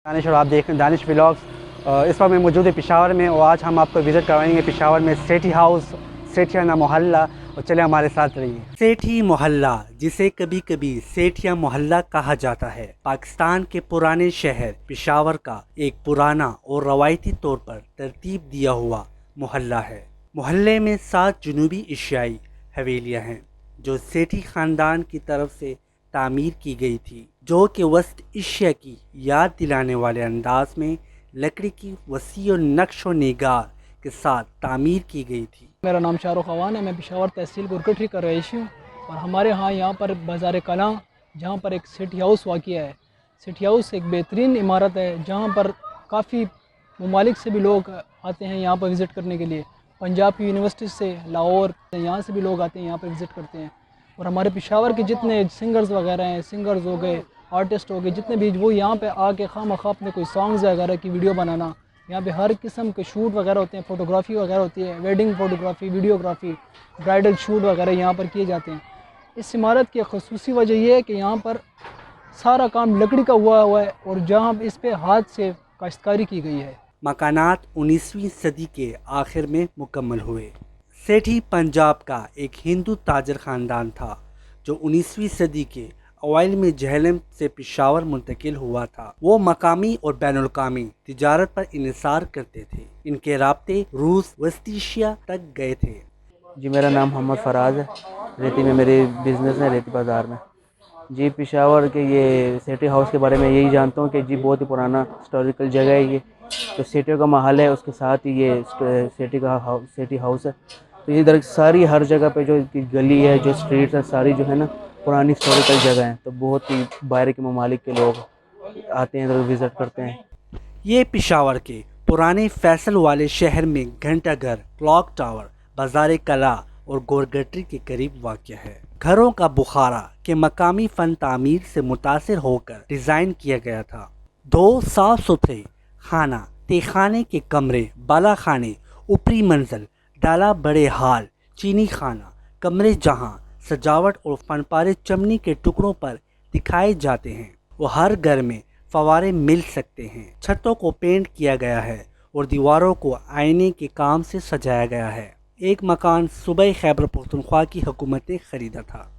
दानिश और आप देख रहे हैं दानिश व्लॉग्स। इस वक्त मैं मौजूद है पेशावर में और आज हम आपको विज़िट करवाएंगे पेशावर में सेठी हाउस, सेठियाना मोहल्ला। और चले हमारे साथ रहिए। सेठी मोहल्ला, जिसे कभी कभी सेठिया मोहल्ला कहा जाता है, पाकिस्तान के पुराने शहर पेशावर का एक पुराना और रवायती तौर पर तरतीब दिया हुआ मोहल्ला है। मोहल्ले में 7 जनूबी एशियाई हवेलियाँ हैं जो सेठी ख़ानदान की तरफ से तामीर की गई थी, जो कि वस्त एशिया की याद दिलाने वाले अंदाज में लकड़ी की वसी और नक्श व निगार के साथ तामीर की गई थी। मेरा नाम शाहरुख अवान है। मैं पेशावर तहसील गुरकटरी का रईसी हूँ और हमारे यहाँ पर बाज़ार कलां, जहाँ पर एक सिटी हाउस वाक़िया है। सिटी हाउस एक बेहतरीन इमारत है जहाँ पर काफ़ी ममालिक से भी लोग आते हैं यहाँ पर विज़िट करने के लिए। पंजाब की यूनिवर्सिटी से, लाहौर, यहाँ से भी लोग आते हैं यहाँ पर विज़िट करते हैं। और हमारे पेशावर के जितने सिंगर्स वगैरह हैं, सिंगर्स हो गए, आर्टिस्ट हो गए, जितने भी, वो यहाँ पे आके खामखा अपने कोई सॉन्ग्स वगैरह की वीडियो बनाना, यहाँ पे हर किस्म के शूट वगैरह होते हैं, फ़ोटोग्राफ़ी वगैरह होती है, wedding photography, videography, bridal shoot वगैरह यहाँ पर किए जाते हैं। इस इमारत की ख़ुसूसी वजह यह है कि यहाँ पर सारा काम लकड़ी का हुआ है और जहाँ इस पे हाथ से काश्तकारी की गई है। मकानात 19वीं सदी के आखिर में मुकम्मल हुए। सेठी पंजाब का एक हिंदू ताजर ख़ानदान था जो 19वीं सदी के अवाइल में जहलम से पेशावर मुंतकिल हुआ था। वो मकामी और बैनुल-अक़वामी तिजारत पर इन्हिसार करते थे। इनके राब्ते रूस, वस्ती एशिया तक गए थे। जी, मेरा नाम मोहम्मद फराज है। रेती में मेरी बिज़नेस है, रेती बाज़ार में। जी, पेशावर के ये सेठी हाउस के बारे में यही जानता हूँ कि जी बहुत ही पुराना हिस्टोरिकल जगह है ये। तो सेठियों का महल है, उसके साथ ही ये सेठी हाउस है। तो इधर सारी हर जगह पे जो गली है, जो स्ट्रीट्स है, सारी जो है ना पुरानी हिस्टोरिकल जगह हैं। तो बहुत ही बाहर के ममालिक के लोग आते हैं, इधर विज़िट करते हैं। ये पेशावर के पुराने फैसल वाले शहर में घंटा घर, क्लॉक टावर, बाज़ार कला और गोरगटरी के करीब वाक़ है। घरों का बुखारा के मकामी फ़न तामीर से मुतासिर होकर डिज़ाइन किया गया था। 2 साफ़ सुथरे खाना तेखाने के कमरे, बाला खाने, ऊपरी मंजिल, डाला बड़े हाल, चीनी खाना, कमरे जहां सजावट और फनपारे चमनी के टुकड़ों पर दिखाए जाते हैं। वो हर घर में फवारे मिल सकते हैं। छतों को पेंट किया गया है और दीवारों को आईने के काम से सजाया गया है। एक मकान सूबे खैबर पख्तूनख्वा की हुकूमत ने ख़रीदा था।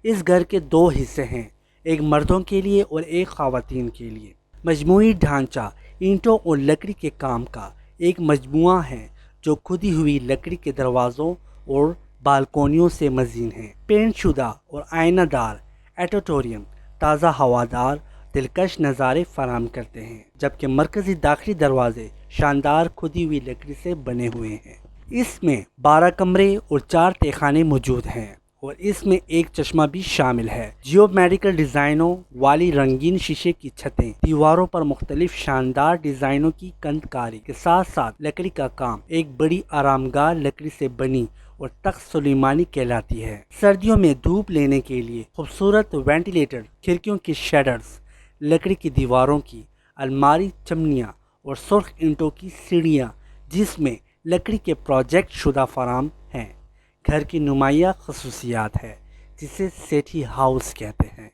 इस घर के 2 हिस्से हैं, एक मर्दों के लिए और एक ख़वातीन के लिए। मजमूई ढांचा ईंटों और लकड़ी के काम का एक मजमुआ है जो खुदी हुई लकड़ी के दरवाज़ों और बालकोनियों से मज़ीन है। पेंट शुदा और आयनादार एडिटोरियम ताज़ा हवादार दिलकश नज़ारे फराहम करते हैं, जबकि मरकज़ी दाखिली दरवाजे शानदार खुदी हुई लकड़ी से बने हुए हैं। इसमें 12 कमरे और 4 तहखाने मौजूद हैं और इसमें एक चश्मा भी शामिल है। जियोमेट्रिकल डिज़ाइनों वाली रंगीन शीशे की छतें, दीवारों पर मुख्तलिफ शानदार डिज़ाइनों की कंदकारी के साथ साथ लकड़ी का काम, एक बड़ी आरामगाह लकड़ी से बनी और तख्त सुलेमानी कहलाती है। सर्दियों में धूप लेने के लिए खूबसूरत वेंटिलेटेड खिड़कियों की शेडर्स, लकड़ी की दीवारों की अलमारी, चमनियाँ और सुर्ख ईंटों की सीढ़ियाँ जिसमें लकड़ी के प्रोजेक्ट शुदा फराम हैं। घर की नुमाया खसूसियात है जिसे सेठी हाउस कहते हैं।